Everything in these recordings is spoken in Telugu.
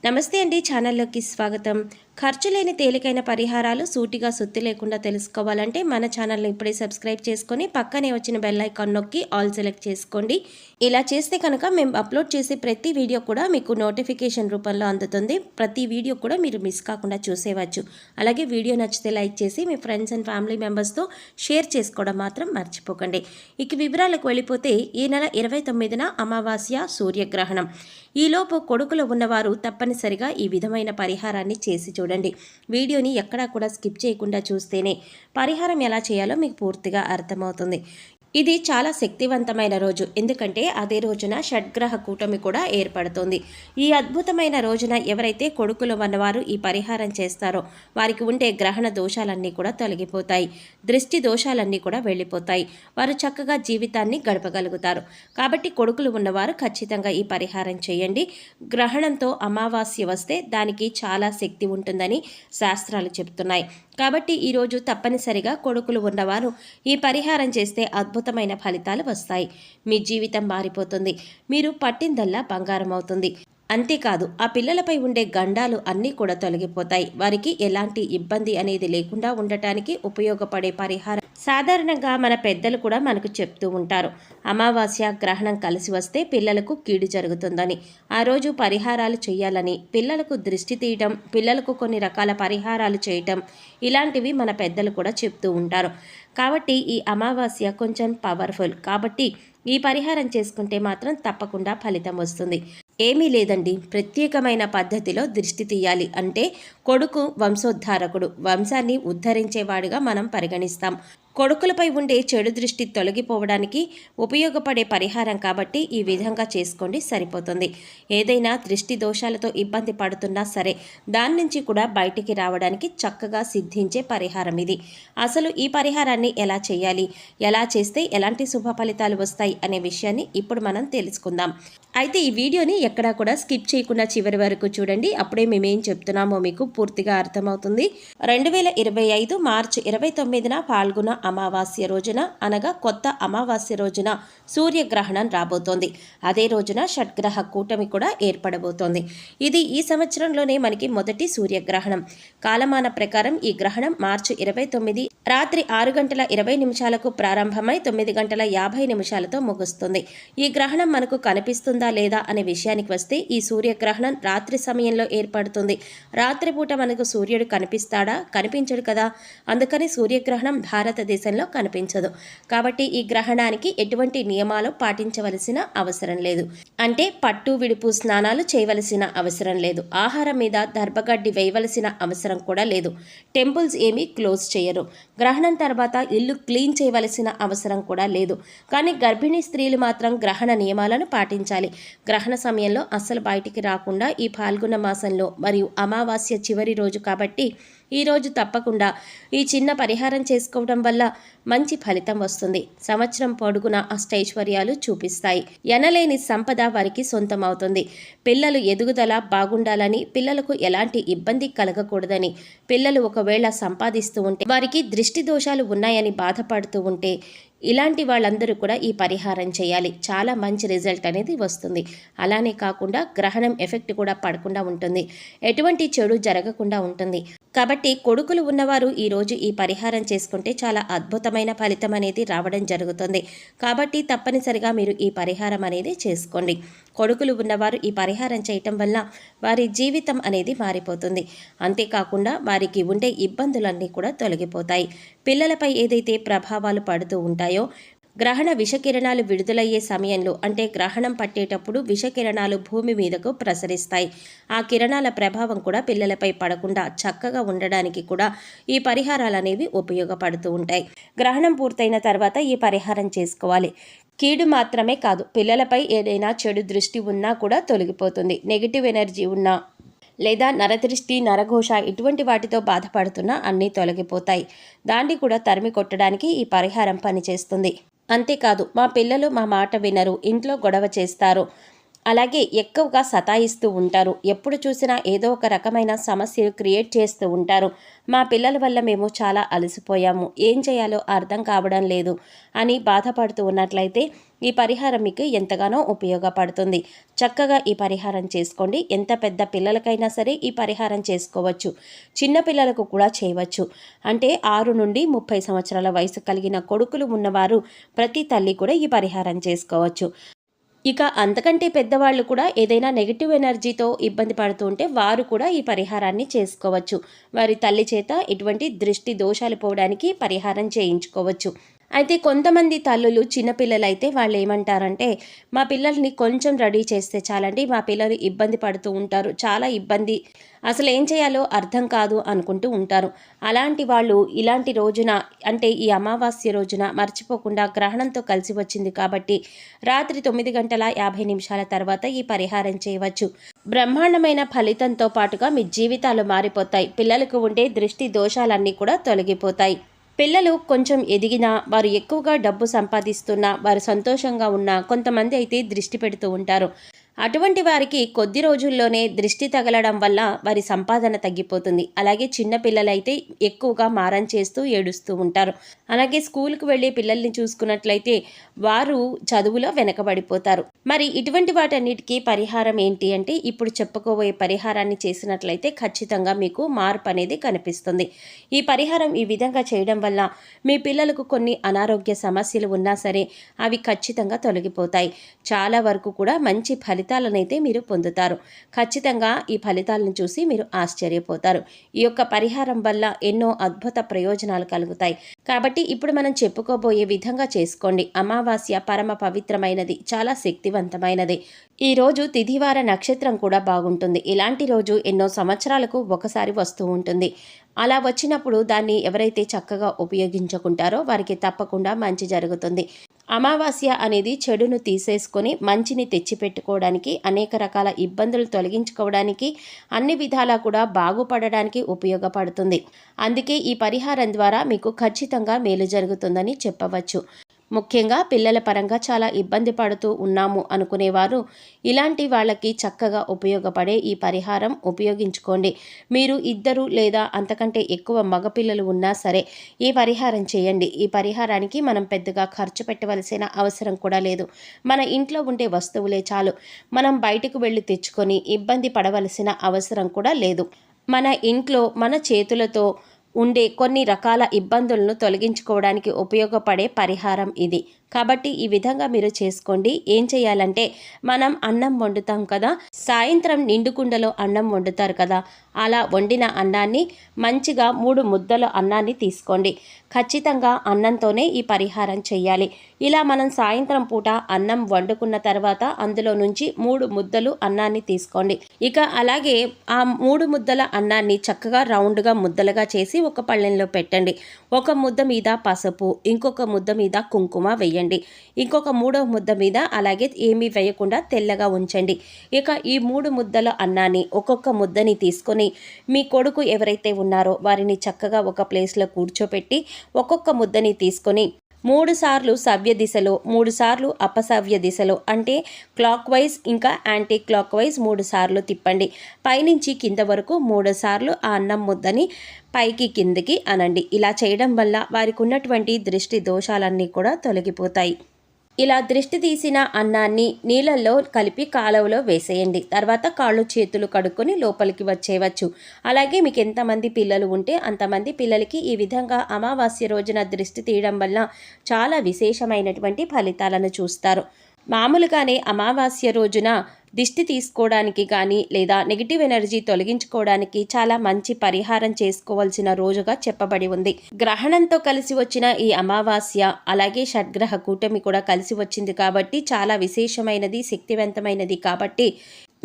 నమస్తే అండి, ఛానల్లోకి స్వాగతం. ఖర్చు లేని తేలికైన పరిహారాలు సూటిగా సుత్తి లేకుండా తెలుసుకోవాలంటే మన ఛానల్ని ఇప్పుడే సబ్స్క్రైబ్ చేసుకొని పక్కనే వచ్చిన బెల్ ఐకాన్ నొక్కి ఆల్ సెలెక్ట్ చేసుకోండి. ఇలా చేస్తే కనుక మేము అప్లోడ్ చేసే ప్రతి వీడియో కూడా మీకు నోటిఫికేషన్ రూపంలో అందుతుంది. ప్రతి వీడియో కూడా మీరు మిస్ కాకుండా చూసేవచ్చు. అలాగే వీడియో నచ్చితే లైక్ చేసి మీ ఫ్రెండ్స్ అండ్ ఫ్యామిలీ మెంబర్స్తో షేర్ చేసుకోవడం మాత్రం మర్చిపోకండి. ఇక వివరాలకు వెళ్ళిపోతే ఈ నెల 29న అమావాస్య సూర్యగ్రహణం. ఈలోపు కొడుకులు ఉన్నవారు తప్పనిసరిగా ఈ విధమైన పరిహారాన్ని చేసి చూడండి. వీడియోని ఎక్కడా కూడా స్కిప్ చేయకుండా చూస్తేనే పరిహారం ఎలా చేయాలో మీకు పూర్తిగా అర్థమవుతుంది. ఇది చాలా శక్తివంతమైన రోజు, ఎందుకంటే అదే రోజున షడ్గ్రహ కూటమి కూడా ఏర్పడుతుంది. ఈ అద్భుతమైన రోజున ఎవరైతే కొడుకులు ఉన్నవారు ఈ పరిహారం చేస్తారో వారికి ఉండే గ్రహణ దోషాలన్నీ కూడా తొలగిపోతాయి, దృష్టి దోషాలన్నీ కూడా వెళ్ళిపోతాయి, వారు చక్కగా జీవితాన్ని గడపగలుగుతారు. కాబట్టి కొడుకులు ఉన్నవారు ఖచ్చితంగా ఈ పరిహారం చేయండి. గ్రహణంతో అమావాస్య వస్తే దానికి చాలా శక్తి ఉంటుందని శాస్త్రాలు చెబుతున్నాయి. కాబట్టి ఈరోజు తప్పనిసరిగా కొడుకులు ఉన్నవారు ఈ పరిహారం చేస్తే అద్భుతమైన ఫలితాలు వస్తాయి. మీ జీవితం మారిపోతుంది. మీరు పట్టిందల్లా బంగారం అవుతుంది. అంతేకాదు, ఆ పిల్లలపై ఉండే గండాలు అన్నీ కూడా తొలగిపోతాయి. వారికి ఎలాంటి ఇబ్బంది అనేది లేకుండా ఉండటానికి ఉపయోగపడే పరిహారం సాధారణంగా మన పెద్దలు కూడా మనకు చెప్తూ ఉంటారు. అమావాస్య గ్రహణం కలిసి వస్తే పిల్లలకు కీడు జరుగుతుందని, ఆ రోజు పరిహారాలు చేయాలని, పిల్లలకు దృష్టి తీయటం, పిల్లలకు కొన్ని రకాల పరిహారాలు చేయటం, ఇలాంటివి మన పెద్దలు కూడా చెప్తూ ఉంటారు. కాబట్టి ఈ అమావాస్య కొంచెం పవర్ఫుల్. కాబట్టి ఈ పరిహారం చేసుకుంటే మాత్రం తప్పకుండా ఫలితం వస్తుంది. ఏమీ లేదండి, ప్రత్యేకమైన పద్ధతిలో దృష్టి తీయాలి. అంటే కొడుకు వంశోద్ధారకుడు, వంశాన్ని ఉద్ధరించేవాడుగా మనం పరిగణిస్తాం. కొడుకులపై ఉండే చెడు దృష్టి తొలగిపోవడానికి ఉపయోగపడే పరిహారం కాబట్టి ఈ విధంగా చేసుకోండి, సరిపోతుంది. ఏదైనా దృష్టి దోషాలతో ఇబ్బంది పడుతున్నా సరే దాని నుంచి కూడా బయటికి రావడానికి చక్కగా సిద్ధించే పరిహారం ఇది. అసలు ఈ పరిహారాన్ని ఎలా చేయాలి, ఎలా చేస్తే ఎలాంటి శుభ ఫలితాలు వస్తాయి అనే విషయాన్ని ఇప్పుడు మనం తెలుసుకుందాం. అయితే ఈ వీడియోని ఎక్కడా కూడా స్కిప్ చేయకుండా చివరి వరకు చూడండి. అప్పుడే మేమేం చెప్తున్నామో మీకు పూర్తిగా అర్థమవుతుంది. 2025 మార్చి 29న పాల్గొన అమావాస్య రోజున, అనగా కొత్త అమావాస్య రోజున సూర్యగ్రహణం రాబోతోంది. అదే రోజున షడ్గ్రహ కూటమి కూడా ఏర్పడబోతోంది. ఇది ఈ సంవత్సరంలోనే మనకి మొదటి సూర్యగ్రహణం. కాలమాన ప్రకారం ఈ గ్రహణం మార్చి 29 రాత్రి 6:20 ప్రారంభమై 9:50 ముగుస్తుంది. ఈ గ్రహణం మనకు కనిపిస్తుందా లేదా అనే విషయానికి వస్తే ఈ సూర్యగ్రహణం రాత్రి సమయంలో ఏర్పడుతుంది. రాత్రిపూట మనకు సూర్యుడు కనిపిస్తాడా? కనిపించడు కదా. అందుకని సూర్యగ్రహణం భారతదేశంలో కనిపించదు. కాబట్టి ఈ గ్రహణానికి ఎటువంటి నియమాలు పాటించవలసిన అవసరం లేదు. అంటే పట్టు విడుపు స్నానాలు చేయవలసిన అవసరం లేదు. ఆహారం మీద దర్భగడ్డి వేయవలసిన అవసరం కూడా లేదు. టెంపుల్స్ ఏమీ క్లోజ్ చేయరు. గ్రహణం తర్వాత ఇల్లు క్లీన్ చేయవలసిన అవసరం కూడా లేదు. కానీ గర్భిణీ స్త్రీలు మాత్రం గ్రహణ నియమాలను పాటించాలి. గ్రహణ సమయంలో అస్సలు బయటికి రాకుండా ఈ పాల్గొన మాసంలో మరియు అమావాస్య చివరి రోజు కాబట్టి ఈరోజు తప్పకుండా ఈ చిన్న పరిహారం చేసుకోవడం వల్ల మంచి ఫలితం వస్తుంది. సంవత్సరం పొడుగున అష్టైశ్వర్యాలు చూపిస్తాయి. ఎనలేని సంపద వారికి సొంతమవుతుంది. పిల్లలు ఎదుగుదల బాగుండాలని, పిల్లలకు ఎలాంటి ఇబ్బంది కలగకూడదని, పిల్లలు ఒకవేళ సంపాదిస్తూ ఉంటే వారికి దృష్టి దోషాలు ఉన్నాయని బాధపడుతూ ఉంటే ఇలాంటి వాళ్ళందరూ కూడా ఈ పరిహారం చేయాలి. చాలా మంచి రిజల్ట్ అనేది వస్తుంది. అలానే కాకుండా గ్రహణం ఎఫెక్ట్ కూడా పడకుండా ఉంటుంది. ఎటువంటి చెడు జరగకుండా ఉంటుంది. కాబట్టి కొడుకులు ఉన్నవారు ఈరోజు ఈ పరిహారం చేసుకుంటే చాలా అద్భుతమైన ఫలితం అనేది రావడం జరుగుతుంది. కాబట్టి తప్పనిసరిగా మీరు ఈ పరిహారం అనేది చేసుకోండి. కొడుకులు ఉన్నవారు ఈ పరిహారం చేయటం వల్ల వారి జీవితం అనేది మారిపోతుంది. అంతేకాకుండా వారికి ఉండే ఇబ్బందులన్నీ కూడా తొలగిపోతాయి. పిల్లలపై ఏదైతే ప్రభావాలు పడుతూ ఉంటాయో, గ్రహణ విషకిరణాలు విడుదలయ్యే సమయంలో, అంటే గ్రహణం పట్టేటప్పుడు విషకిరణాలు భూమి మీదకు ప్రసరిస్తాయి. ఆ కిరణాల ప్రభావం కూడా పిల్లలపై పడకుండా చక్కగా ఉండడానికి కూడా ఈ పరిహారాలు అనేవి ఉపయోగపడుతూ ఉంటాయి. గ్రహణం పూర్తయిన తర్వాత ఈ పరిహారం చేసుకోవాలి. కీడు మాత్రమే కాదు, పిల్లలపై ఏదైనా చెడు దృష్టి ఉన్నా కూడా తొలగిపోతుంది. నెగిటివ్ ఎనర్జీ ఉన్నా లేదా నరదృష్టి, నరఘోష ఇటువంటి వాటితో బాధపడుతున్నా అన్నీ తొలగిపోతాయి. దాన్ని కూడా తరిమి కొట్టడానికి ఈ పరిహారం పనిచేస్తుంది. అంతేకాదు, మా పిల్లలు మా మాట వినరు, ఇంట్లో గొడవ చేస్తారు, అలాగే ఎక్కువగా సతాయిస్తూ ఉంటారు. ఎప్పుడు చూసినా ఏదో ఒక రకమైన సమస్యలు క్రియేట్ చేస్తూ ఉంటారు. మా పిల్లల వల్ల మేము చాలా అలసిపోయాము, ఏం చేయాలో అర్థం కావడం లేదు అని బాధపడుతూ ఉన్నట్లయితే ఈ పరిహారం మీకు ఎంతగానో ఉపయోగపడుతుంది. చక్కగా ఈ పరిహారం చేసుకోండి. ఎంత పెద్ద పిల్లలకైనా సరే ఈ పరిహారం చేసుకోవచ్చు. చిన్న పిల్లలకు కూడా చేయవచ్చు. అంటే 6 నుండి 30 సంవత్సరాల వయసు కలిగిన కొడుకులు ఉన్నవారు ప్రతి తల్లి కూడా ఈ పరిహారం చేసుకోవచ్చు. ఇక అంతకంటే పెద్దవాళ్ళు కూడా ఏదైనా నెగిటివ్ ఎనర్జీతో ఇబ్బంది పడుతూ ఉంటే వారు కూడా ఈ పరిహారాన్ని చేసుకోవచ్చు. వారి తల్లి చేత ఇటువంటి దృష్టి దోషాలు పోవడానికి పరిహారం చేయించుకోవచ్చు. అయితే కొంతమంది తల్లులు చిన్నపిల్లలైతే వాళ్ళు ఏమంటారంటే, మా పిల్లల్ని కొంచెం రెడీ చేస్తే చాలండి, మా పిల్లలు ఇబ్బంది పడుతూ ఉంటారు, చాలా ఇబ్బంది, అసలు ఏం చేయాలో అర్థం కాదు అనుకుంటూ ఉంటారు. అలాంటి వాళ్ళు ఇలాంటి రోజున, అంటే ఈ అమావాస్య రోజున మర్చిపోకుండా గ్రహణంతో కలిసి వచ్చింది కాబట్టి రాత్రి 9:50 తర్వాత ఈ పరిహారం చేయవచ్చు. బ్రహ్మాండమైన ఫలితంతో పాటుగా మీ జీవితాలు మారిపోతాయి. పిల్లలకు ఉండే దృష్టి దోషాలన్నీ కూడా తొలగిపోతాయి. పిల్లలు కొంచెం ఎదిగినా, వారు ఎక్కువగా డబ్బు సంపాదిస్తున్నా, వారు సంతోషంగా ఉన్నా కొంతమంది అయితే దృష్టి పెడుతూ ఉంటారు. అటువంటి వారికి కొద్ది రోజుల్లోనే దృష్టి తగలడం వల్ల వారి సంపాదన తగ్గిపోతుంది. అలాగే చిన్న పిల్లలైతే ఎక్కువగా మారం చేస్తూ ఏడుస్తూ ఉంటారు. అలాగే స్కూల్కి వెళ్ళే పిల్లల్ని చూసుకున్నట్లయితే వారు చదువులో వెనకబడిపోతారు. మరి ఇటువంటి వాటన్నిటికీ పరిహారం ఏంటి అంటే, ఇప్పుడు చెప్పుకోబోయే పరిహారాన్ని చేసినట్లయితే ఖచ్చితంగా మీకు మార్పు అనేది కనిపిస్తుంది. ఈ పరిహారం ఈ విధంగా చేయడం వల్ల మీ పిల్లలకు కొన్ని అనారోగ్య సమస్యలు ఉన్నా సరే అవి ఖచ్చితంగా తొలగిపోతాయి. చాలా వరకు కూడా మంచి ఫలితాలనైతే మీరు పొందుతారు. ఖచ్చితంగా ఈ ఫలితాలను చూసి మీరు ఆశ్చర్యపోతారు. ఈ యొక్క పరిహారం వల్ల ఎన్నో అద్భుత ప్రయోజనాలు కలుగుతాయి. కాబట్టి ఇప్పుడు మనం చెప్పుకోబోయే విధంగా చేసుకోండి. అమావాస్య పరమ పవిత్రమైనది, చాలా శక్తివంతమైనది. ఈ రోజు తిథివార నక్షత్రం కూడా బాగుంటుంది. ఇలాంటి రోజు ఎన్నో సంవత్సరాలకు ఒకసారి వస్తూ ఉంటుంది. అలా వచ్చినప్పుడు దాన్ని ఎవరైతే చక్కగా ఉపయోగించుకుంటారో వారికి తప్పకుండా మంచి జరుగుతుంది. అమావాస్య అనేది చెడును తీసేసుకొని మంచిని తెచ్చిపెట్టుకోవడానికి, అనేక రకాల ఇబ్బందులు తొలగించుకోవడానికి, అన్ని విధాలా కూడా బాగుపడడానికి ఉపయోగపడుతుంది. అందుకే ఈ పరిహారం ద్వారా మీకు ఖచ్చితంగా మేలు జరుగుతుందని చెప్పవచ్చు. ముఖ్యంగా పిల్లల పరంగా చాలా ఇబ్బంది పడుతూ ఉన్నాము అనుకునేవారు ఇలాంటి వాళ్ళకి చక్కగా ఉపయోగపడే ఈ పరిహారం ఉపయోగించుకోండి. మీరు 2 లేదా అంతకంటే ఎక్కువ మగపిల్లలు ఉన్నా సరే ఈ పరిహారం చేయండి. ఈ పరిహారానికి మనం పెద్దగా ఖర్చు పెట్టవలసిన అవసరం కూడా లేదు. మన ఇంట్లో ఉండే వస్తువులే చాలు. మనం బయటకు వెళ్ళి తెచ్చుకొని ఇబ్బంది పడవలసిన అవసరం కూడా లేదు. మన ఇంట్లో మన చేతులతో ఉండే కొన్ని రకాల ఇబ్బందులను తొలగించుకోవడానికి ఉపయోగపడే పరిహారం ఇది. కాబట్టి ఈ విధంగా మీరు చేసుకోండి. ఏం చేయాలంటే, మనం అన్నం వండుతాం కదా, సాయంత్రం నిండుకుండలో అన్నం వండుతారు కదా, అలా వండిన అన్నాన్ని మంచిగా 3 ముద్దల అన్నాన్ని తీసుకోండి. ఖచ్చితంగా అన్నంతోనే ఈ పరిహారం చేయాలి. ఇలా మనం సాయంత్రం పూట అన్నం వండుకున్న తర్వాత అందులో నుంచి 3 ముద్దలు అన్నాన్ని తీసుకోండి. ఇక అలాగే ఆ 3 ముద్దల అన్నాన్ని చక్కగా రౌండ్గా ముద్దలుగా చేసి ఒక పళ్ళెంలో పెట్టండి. ఒక ముద్ద మీద పసుపు, ఇంకొక ముద్ద మీద కుంకుమ వేయండి. ఇంకొక 3వ ముద్ద మీద అలాగే ఏమీ వేయకుండా తెల్లగా ఉంచండి. ఇక ఈ 3 ముద్దల అన్నాన్ని ఒక్కొక్క ముద్దని తీసుకొని మీ కొడుకు ఎవరైతే ఉన్నారో వారిని చక్కగా ఒక ప్లేస్లో కూర్చోపెట్టి ఒక్కొక్క ముద్దని తీసుకొని 3 సార్లు సవ్య దిశలో, 3 సార్లు అపసవ్య దిశలో, అంటే క్లాక్ వైజ్ ఇంకా యాంటీ క్లాక్ వైజ్ 3 సార్లు తిప్పండి. పైనుంచి కింద వరకు 3 సార్లు ఆ అన్నం ముద్దని పైకి కిందకి అనండి. ఇలా చేయడం వల్ల వారికి ఉన్నటువంటి దృష్టి దోషాలన్నీ కూడా తొలగిపోతాయి. ఇలా దృష్టి తీసిన అన్నాన్ని నీళ్ళల్లో కలిపి కాలువలో వేసేయండి. తర్వాత కాళ్ళు చేతులు కడుక్కొని లోపలికి వచ్చేయవచ్చు. అలాగే మీకు ఎంతమంది పిల్లలు ఉంటే అంతమంది పిల్లలకి ఈ విధంగా అమావాస్య రోజున దృష్టి తీయడం వల్ల చాలా విశేషమైనటువంటి ఫలితాలను చూస్తారు. మామూలుగానే అమావాస్య రోజున దిష్టి తీసుకోవడానికి కానీ లేదా నెగిటివ్ ఎనర్జీ తొలగించుకోవడానికి చాలా మంచి పరిహారం చేసుకోవాల్సిన రోజుగా చెప్పబడి ఉంది. గ్రహణంతో కలిసి వచ్చిన ఈ అమావాస్య, అలాగే షడ్గ్రహ కూటమి కూడా కలిసి వచ్చింది కాబట్టి చాలా విశేషమైనది, శక్తివంతమైనది. కాబట్టి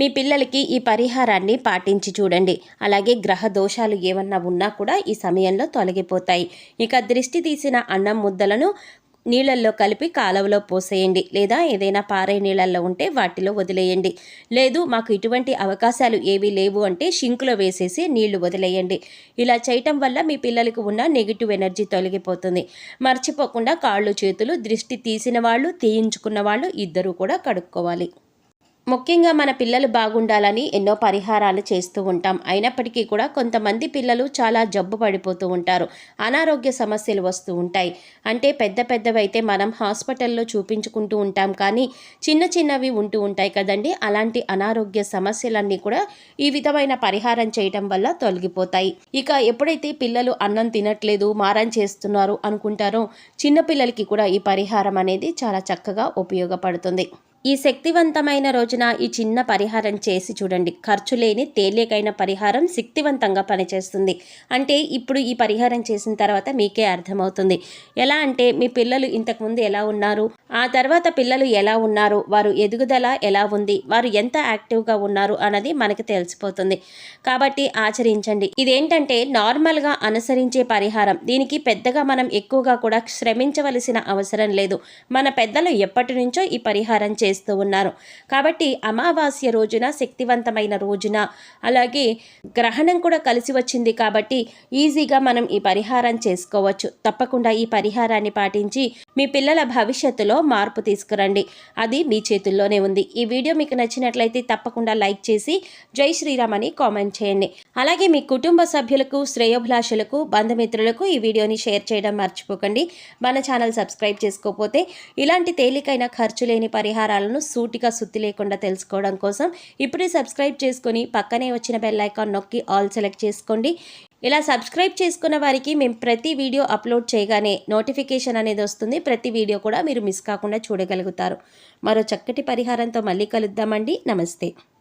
మీ పిల్లలకి ఈ పరిహారాన్ని పాటించి చూడండి. అలాగే గ్రహ దోషాలు ఏమన్నా ఉన్నా కూడా ఈ సమయంలో తొలగిపోతాయి. ఇక దృష్టి తీసిన అన్నం ముద్దలను నీళ్ళల్లో కలిపి కాలువలో పోసేయండి. లేదా ఏదైనా పారే నీళ్ళల్లో ఉంటే వాటిలో వదిలేయండి. లేదు మాకు ఇటువంటి అవకాశాలు ఏవీ లేవు అంటే షింకులో వేసేసి నీళ్లు వదిలేయండి. ఇలా చేయటం వల్ల మీ పిల్లలకు ఉన్న నెగిటివ్ ఎనర్జీ తొలగిపోతుంది. మర్చిపోకుండా కాళ్ళు చేతులు దృష్టి తీసిన వాళ్ళు, తీయించుకున్న వాళ్ళు ఇద్దరూ కూడా కడుక్కోవాలి. ముఖ్యంగా మన పిల్లలు బాగుండాలని ఎన్నో పరిహారాలు చేస్తూ ఉంటాం. అయినప్పటికీ కూడా కొంతమంది పిల్లలు చాలా జబ్బు పడిపోతూ ఉంటారు. అనారోగ్య సమస్యలు వస్తూ ఉంటాయి. అంటే పెద్ద పెద్దవైతే మనం హాస్పిటల్లో చూపించుకుంటూ ఉంటాం, కానీ చిన్న చిన్నవి ఉంటూ ఉంటాయి కదండి. అలాంటి అనారోగ్య సమస్యలన్నీ కూడా ఈ విధమైన పరిహారం చేయటం వల్ల తొలగిపోతాయి. ఇక ఎప్పుడైతే పిల్లలు అన్నం తినట్లేదు, మారం చేస్తున్నారు అనుకుంటారో చిన్నపిల్లలకి కూడా ఈ పరిహారం అనేది చాలా చక్కగా ఉపయోగపడుతుంది. ఈ శక్తివంతమైన రోజున ఈ చిన్న పరిహారం చేసి చూడండి. ఖర్చు లేని తేలికైన పరిహారం శక్తివంతంగా పనిచేస్తుంది. అంటే ఇప్పుడు ఈ పరిహారం చేసిన తర్వాత మీకే అర్థమవుతుంది. ఎలా అంటే మీ పిల్లలు ఇంతకుముందు ఎలా ఉన్నారు, ఆ తర్వాత పిల్లలు ఎలా ఉన్నారు, వారు ఎదుగుదల ఎలా ఉంది, వారు ఎంత యాక్టివ్గా ఉన్నారు అన్నది మనకి తెలిసిపోతుంది. కాబట్టి ఆచరించండి. ఇదేంటంటే నార్మల్గా అనుసరించే పరిహారం. దీనికి పెద్దగా మనం ఎక్కువగా కూడా శ్రమించవలసిన అవసరం లేదు. మన పెద్దలు ఎప్పటి నుంచో ఈ పరిహారం చేస్తూ ఉన్నారు. కాబట్టి అమావాస్య రోజున, శక్తివంతమైన రోజున, అలాగే గ్రహణం కూడా కలిసి వచ్చింది కాబట్టి ఈజీగా మనం ఈ పరిహారం చేసుకోవచ్చు. తప్పకుండా ఈ పరిహారాన్ని పాటించి మీ పిల్లల భవిష్యత్తులో మార్పు తీసుకురండి. అది మీ చేతుల్లోనే ఉంది. ఈ వీడియో మీకు నచ్చినట్లయితే తప్పకుండా లైక్ చేసి జై శ్రీరామ్ అని కామెంట్ చేయండి. అలాగే మీ కుటుంబ సభ్యులకు, శ్రేయోభిలాషులకు, బంధుమిత్రులకు ఈ వీడియోని షేర్ చేయడం మర్చిపోకండి. మన ఛానల్ సబ్స్క్రైబ్ చేసుకోకపోతే ఇలాంటి తేలికైన ఖర్చు లేని పరిహారాలను సూటిగా సుత్తి లేకుండా తెలుసుకోవడం కోసం ఇప్పుడే సబ్స్క్రైబ్ చేసుకొని పక్కనే వచ్చిన బెల్ ఐకాన్ నొక్కి ఆల్ సెలెక్ట్ చేసుకోండి. ఇలా సబ్స్క్రైబ్ చేసుకున్న వారికి మేము ప్రతి వీడియో అప్లోడ్ చేయగానే నోటిఫికేషన్ అనేది వస్తుంది. ప్రతి వీడియో కూడా మీరు మిస్ కాకుండా చూడగలుగుతారు. మరో చక్కటి పరిహారంతో మళ్ళీ కలుద్దామండి. నమస్తే.